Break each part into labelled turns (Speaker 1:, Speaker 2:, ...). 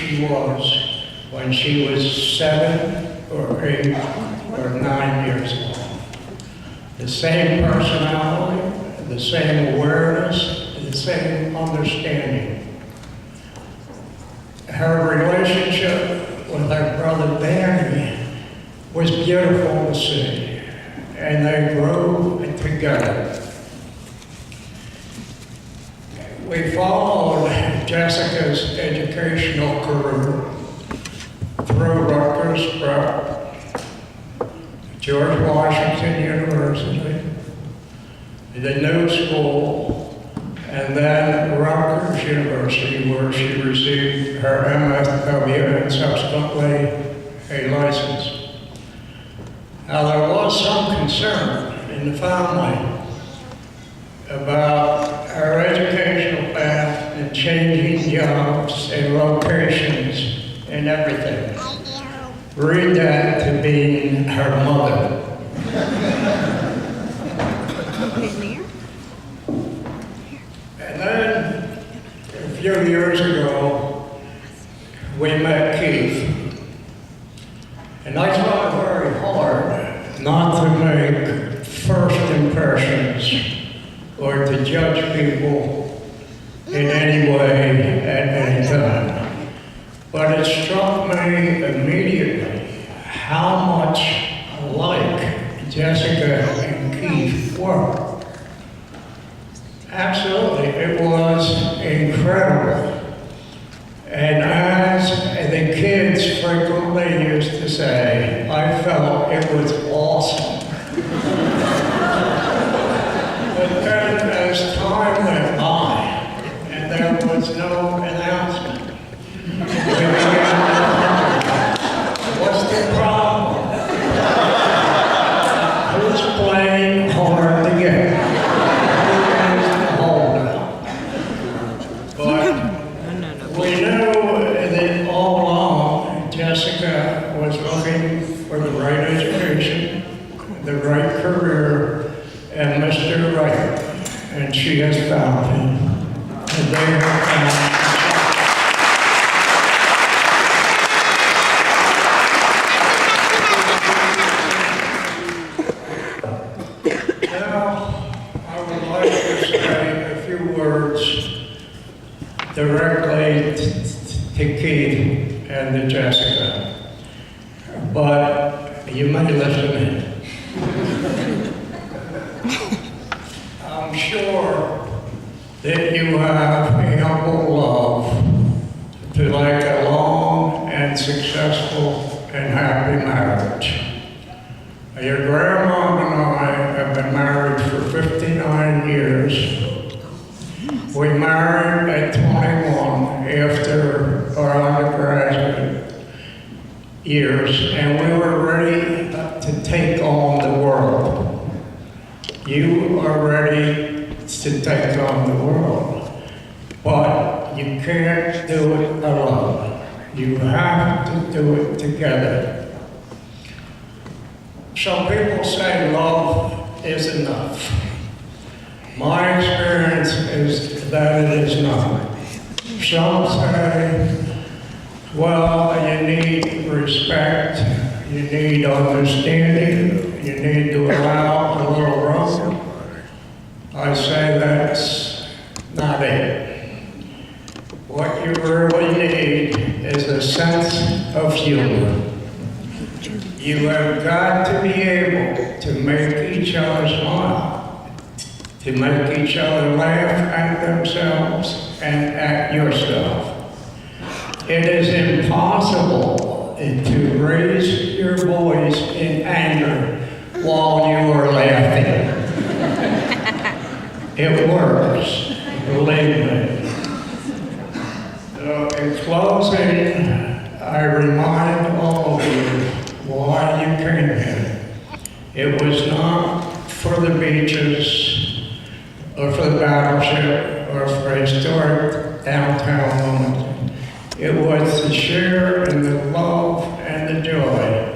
Speaker 1: she was when she was 7 or 8 or 9 years old. The same personality, the same awareness, the same understanding. Her relationship with her brother Danny was beautiful to see, and they grew together. We followed Jessica's educational career through Rutgers Prep, George Washington University, the New School, and then Rutgers University, where she received her MFW and subsequently a license. Now, there was some concern in the family about her educational path and changing jobs and locations and everything. Read that to being her mother. And then, a few years ago, we met Kieth. And I tried very hard not to make first impressions or to judge people in any way at any time. But it struck me immediately how much alike Jessica and Kieth were. Absolutely, it was incredible. And as the kids frequently used to say, I felt it was awesome. But then as time went by, and there was no announcement, we began to wonder, what's the problem? Who's playing hard to get? Who is the holdout? But we knew that all along Jessica was looking for the right education, the right career, and Mr. Right, and she has found him. And they have found Now, I would like to say a few words directly to Kieth and to Jessica, but you might listen in. I'm sure that you have ample love to like a long and successful and happy marriage. Your grandma and I have been married for 59 years. We married at 21 after our undergraduate years, and we were ready to take on the world. You are ready to take on the world, but you can't do it alone. You have to do it together. Some people say love is enough. My experience is that it is not. Some say, well, you need respect, you need understanding, you need to allow a little room. I say that's not it. What you really need is a sense of humor. You have got to be able to make each other smile, to make each other laugh at themselves and at yourself. It is impossible to raise your voice in anger while you are laughing. It works, believe me. In closing, I remind all of you why you came here. It was not for the beaches, or for the battleship, or for historic downtown Wilmington. It was to share in the love and the joy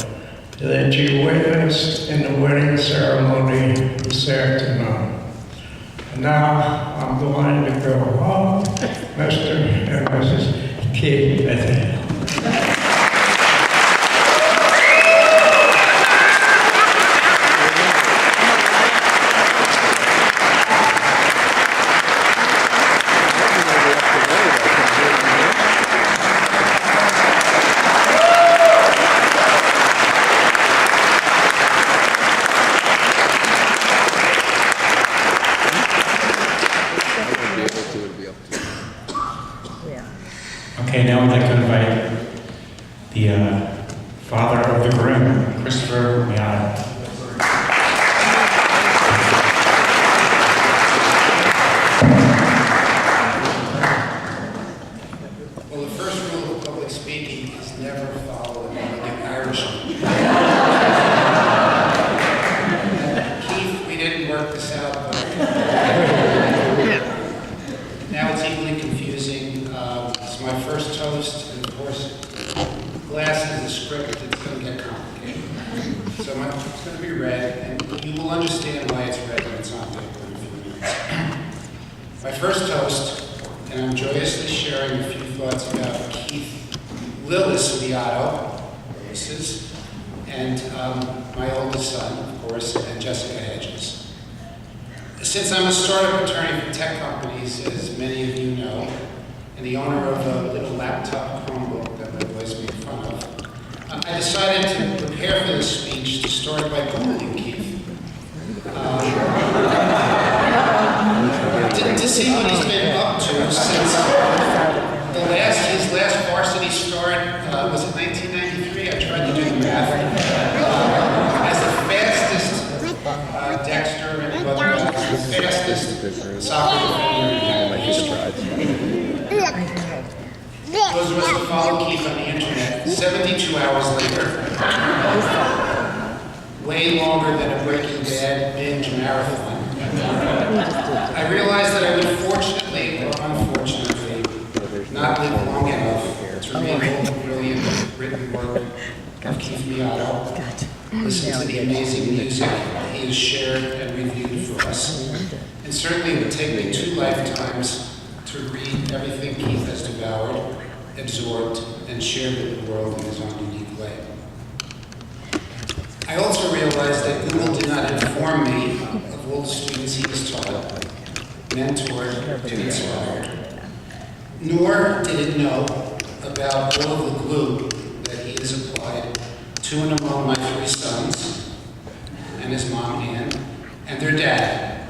Speaker 1: that you witnessed in the wedding ceremony this afternoon. And now I'm going to go home, Mr. and Mrs. Kieth.
Speaker 2: Okay, now we'd like to invite the father of the groom, Christopher Miata.
Speaker 3: Well, the first rule of public speaking is never follow an Irishman. Keith, we didn't work this out, but now it's equally confusing. It's my first toast, and of course, glass is a script that's going to get complicated. So it's going to be read, and you will understand why it's read when it's on paper in a few minutes. My first toast, and I'm joyously sharing a few thoughts about Kieth Lillis Miato, Lillis's, and my oldest son, of course, and Jessica Hedges. Since I'm a startup attorney for tech companies, as many of you know, and the owner of a little laptop Chromebook that my boys make fun of, I decided to prepare for this speech to start by Googling Kieth. To see what he's been up to since his last varsity start was in 1993. I tried to do the math. As the fastest Dexter and the fastest soccer defender in history. Those of us who follow Kieth on the internet, 72 hours later, way longer than a Breaking Bad binge marathon, I realized that I would fortunately or unfortunately not live long enough to read the brilliant written work of Kieth Miato, listen to the amazing music he has shared and reviewed for us, and certainly it would take me 2 lifetimes to read everything Kieth has devoured, absorbed, and shared with the world in his own unique way. I also realized that Google did not inform me of all the students he has taught, mentored, and inspired, nor did it know about all of the glue that he has applied to and among my 3 sons, and his mom, Ann, and their dad,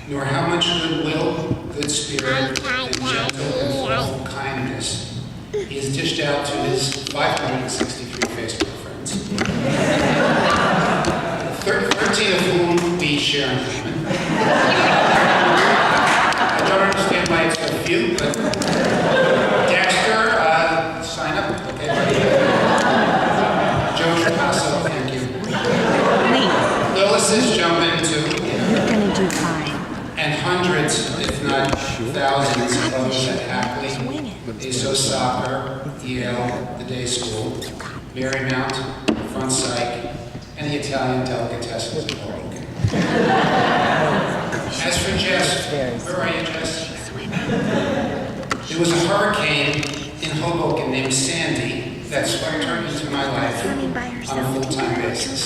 Speaker 3: nor how much goodwill, good spirit, and gentle and thoughtful kindness he has dished out to his 563 Facebook friends. 13 of whom we share in common. I don't understand why it's so few, but Dexter, sign up, okay, buddy. Joe Trapasso, thank you. Lillis is jumping too.
Speaker 4: You're gonna do fine.
Speaker 3: And hundreds, if not thousands, of others at Hackley, ASO Soccer, Yale, the Day School, Marymount, Front Psych, and the Italian delicatessens of Hoboken. As for Jess, where are you, Jess? There was a hurricane in Hoboken named Sandy that swept her into my life on a full-time basis.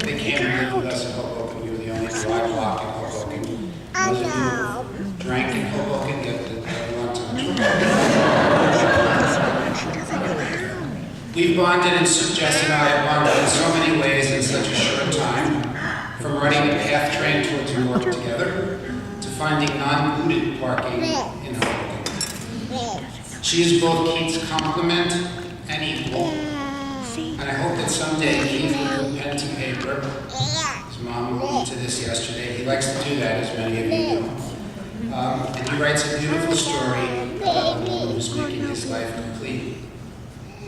Speaker 3: They came and lived with us in Hoboken. We were the only dry block in Hoboken. Those of you who drank in Hoboken get a long time. We've bonded, and Jess and I have bonded in so many ways in such a short time, from riding the PATH train towards New York together, to finding non-booted parking in Hoboken. She is both Keith's complement and equal, and I hope that someday Keith will put pen to paper. His mom alluded to this yesterday. He likes to do that, as many of you know. And he writes a beautiful story about a woman who's making his life complete.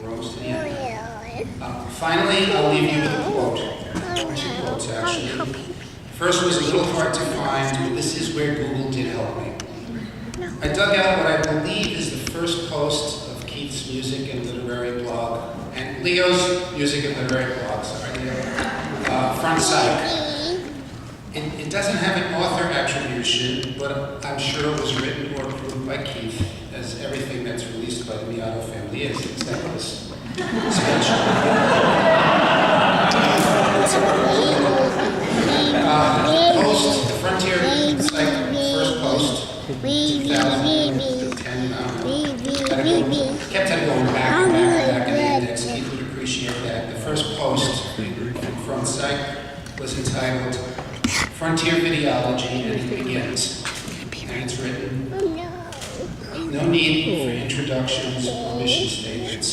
Speaker 3: Rose to the end. Finally, I'll leave you with a quote. 2 quotes, actually. First was a little hard to find, but this is where Google did help me. I dug out what I believe is the first post of Keith's music and literary blog, and Leo's music and literary blog, sorry, Leo, Front Psych. It doesn't have an author attribution, but I'm sure it was written or approved by Kieth, as everything that's released by the Miato family is, except this speech. Post, the Frontier site, first post, 2010, kept on going back and back in the index. Keith would appreciate that. The first post from site was entitled Frontier Videology, and it begins. And it's written, no need for introductions or mission statements.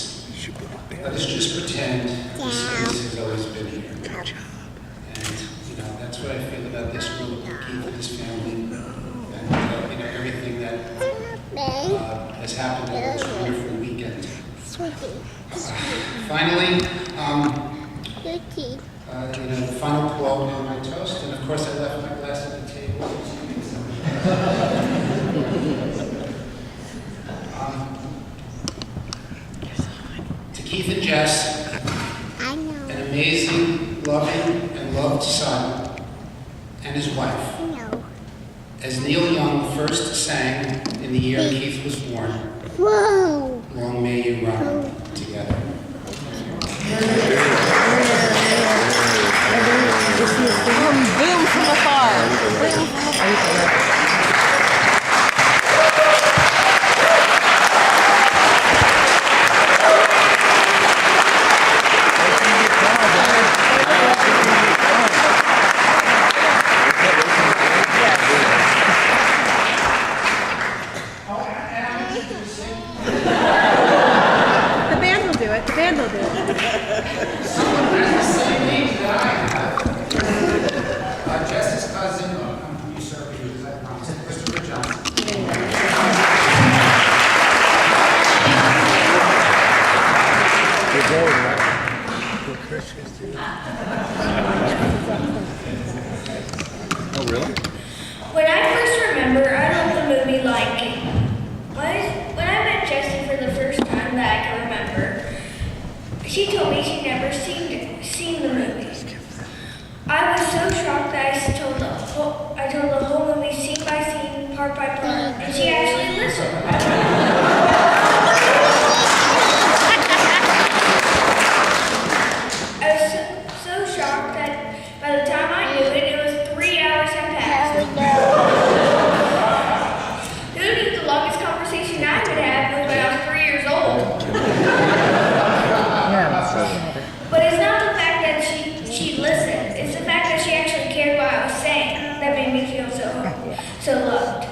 Speaker 3: Let us just pretend this space has always been here. And, that's what I feel about this group, Keith and his family, and, everything that has happened over this wonderful weekend. Finally, the final quote on my toast, and of course I left my glass at the table. To Kieth and Jess, an amazing, loving, and loved son, and his wife. As Neil Young first sang in the year Kieth was born, long may you run together.
Speaker 4: Boom from afar. Boom from afar.
Speaker 5: The band will do it. The band will do it.
Speaker 3: Someone has the same name that I have. Jess's cousin, I'm usurping you, as I promised, Christopher Johnson.
Speaker 2: Oh, really?
Speaker 6: When I first remember, I love the movie Lion King. When I met Jessie for the first time that I can remember, she told me she'd never seen the movie. I was so shocked that I told the whole movie scene by scene, part by part, and she actually listened. I was so shocked that by the time I knew it, it was 3 hours had passed. The longest conversation I would have was when I was 3 years old. But it's not the fact that she listened. It's the fact that she actually cared what I was saying that made me feel so loved.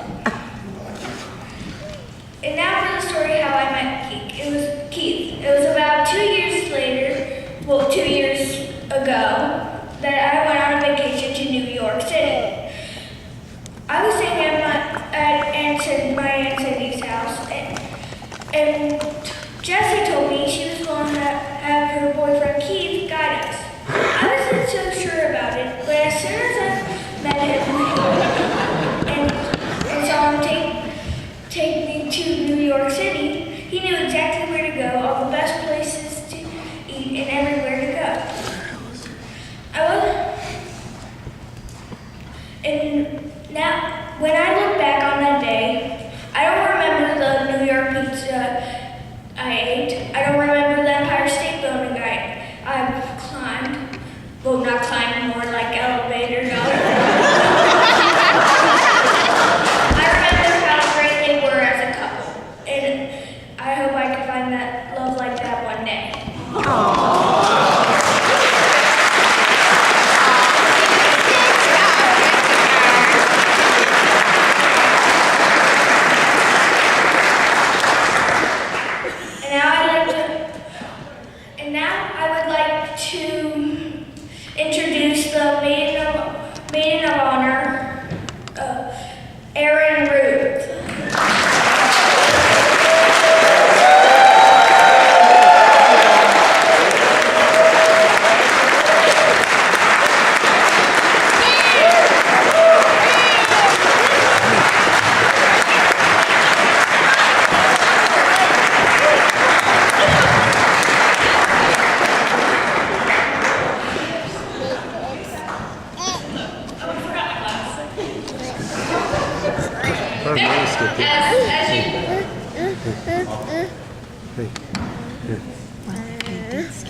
Speaker 7: So,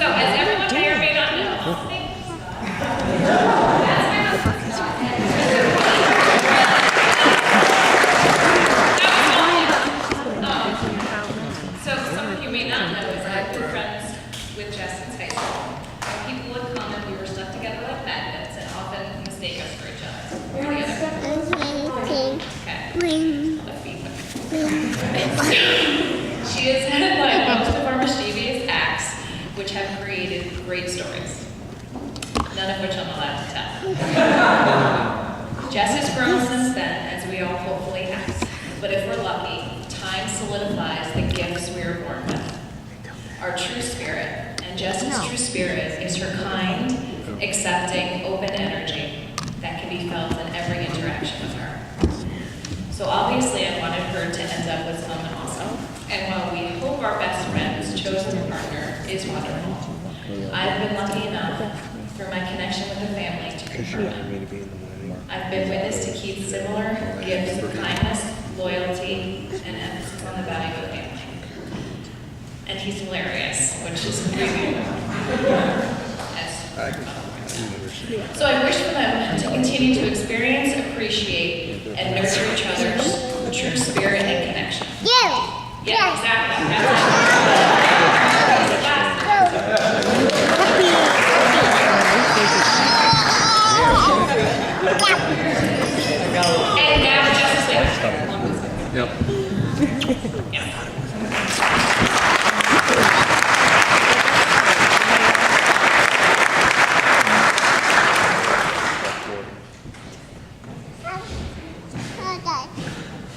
Speaker 7: as everyone may or may not know, so some of you may not know is I've been friends with Jess since high school. And people would come and we were stuck together like magnets and often mistake us for each other. Where are the other? Okay. She has had like most of our mischievous acts, which have created great stories, none of which I'm allowed to tell. Jess has grown since then, as we all hopefully have. But if we're lucky, time solidifies the gifts we are born with. Our true spirit, and Jess's true spirit is her kind, accepting, open energy that can be felt in every interaction with her. So obviously I wanted her to end up with someone awesome. And while we hope our best friend's chosen partner is wonderful, I've been lucky enough for my connection with the family to confirm it. I've been witness to Kieth's similar gifts of kindness, loyalty, and emphasis on the value of family. And he's hilarious, which is really so I wish for them to continue to experience, appreciate, and nurture each other's true spirit and connection. Yeah, exactly. And now just like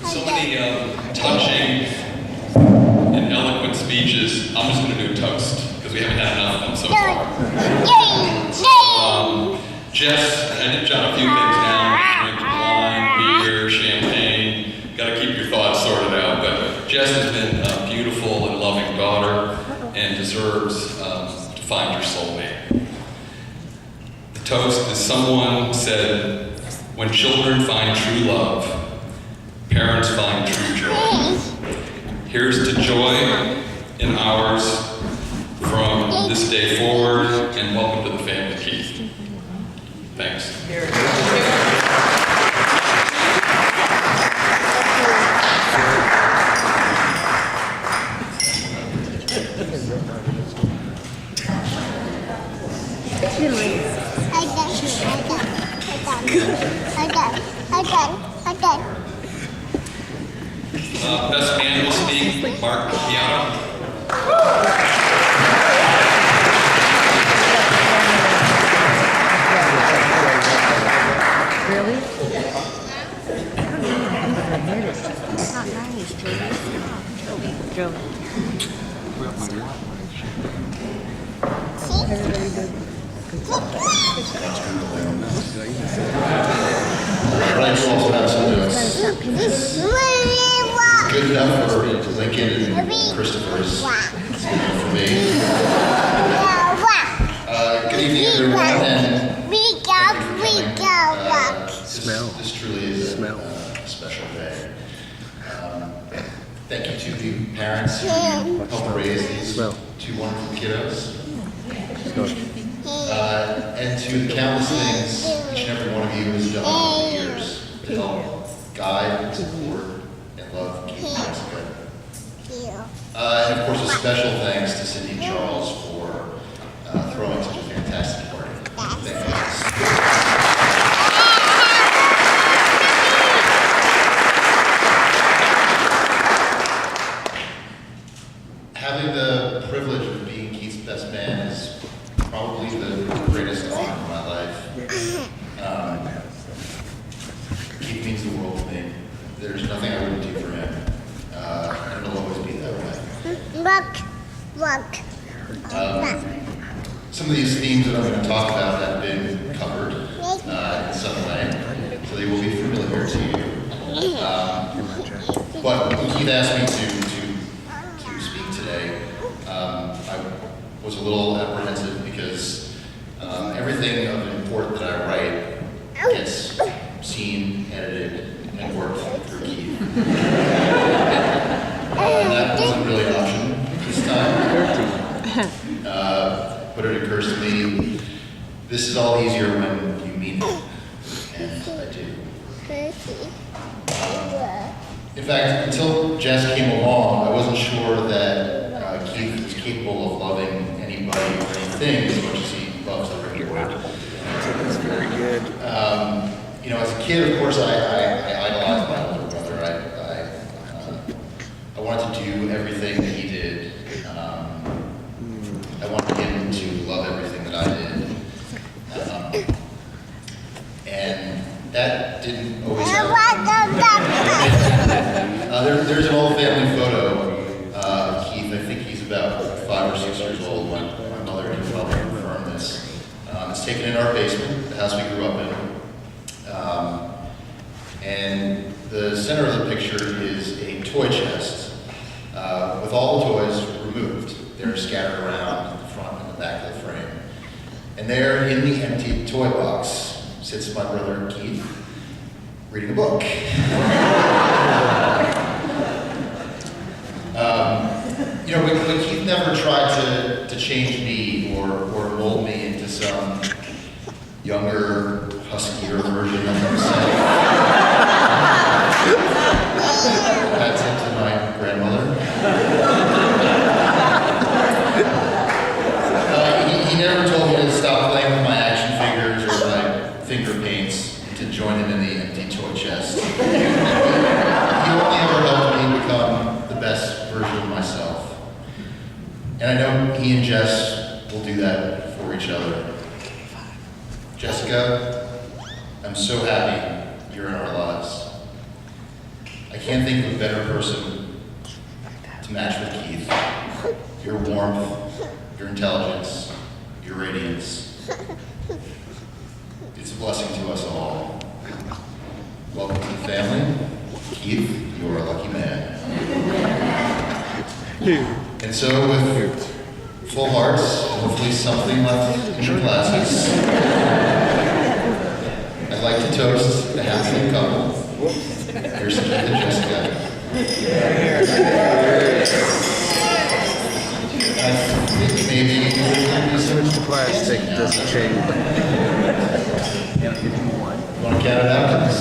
Speaker 8: So many touching and eloquent speeches. I'm just going to do a toast because we haven't had enough of them so far. Jess, I did jot a few things down. Drink wine, beer, champagne. Got to keep your thoughts sorted out. But Jess has been a beautiful and loving daughter and deserves to find her soulmate. The toast is someone said, when children find true love, parents find true joy. Here's to joy in ours from this day forward, and welcome to the family, Kieth. Thanks. Best man will speak, Mark Piano.
Speaker 4: Really? It's not nice, Joey. Everybody good.
Speaker 9: I'd like to also have some good enough for Lincoln and Christopher's for me. Good evening, everyone, and this truly is a special day. Thank you to the parents who helped raise these two wonderful kiddos. And to the countless things each and every one of you has done over the years to help guide, support, and love Kieth and Jessica. And of course, a special thanks to Cindy and Charles for throwing such a fantastic party. Thank you. Having the privilege of being Kieth's best man is probably the greatest honor of my life. Keith means the world to me. There's nothing I wouldn't do for him. And it'll always be that way. Some of these themes that I'm going to talk about have been covered in some way, so they will be familiar to you. But when Keith asked me to speak today, I was a little apprehensive because everything of import that I write gets seen, edited, and worked through Kieth. occurs to me, this is all easier when you mean it. And I do. In fact, until Jess came along, I wasn't sure that Kieth was capable of loving anybody or anything as much as he loves the written word.
Speaker 10: That's very good.
Speaker 9: You know, as a kid, of course, I idolized my older brother. I wanted to do everything that he did. I wanted him to love everything that I did. And that didn't always happen. There's an old family photo of Kieth. I think he's about 5 or 6 years old. My mother can probably confirm this. It's taken in our basement, the house we grew up in. And the center of the picture is a toy chest with all the toys removed. They're scattered around the front and the back of the frame. And there, in the empty toy box, sits my brother Kieth, reading a book. You know, but Kieth never tried to change me or mold me into some younger, huskier version of himself. That's it to my grandmother. He never told me to stop playing with my action figures or my finger paints to join him in the empty toy chest. He only ever helped me become the best version of myself. And I know he and Jess will do that for each other. Jessica, I'm so happy you're in our lives. I can't think of a better person to match with Kieth. Your warmth, your intelligence, your radiance. It's a blessing to us all. Welcome to the family. Kieth, you're a lucky man. And so with full hearts, and hopefully something left in your glasses, I'd like to toast a happy couple. Here's to Keith and Jessica. I think maybe
Speaker 10: Switch to plastic, doesn't change.
Speaker 9: want to count it out, guys?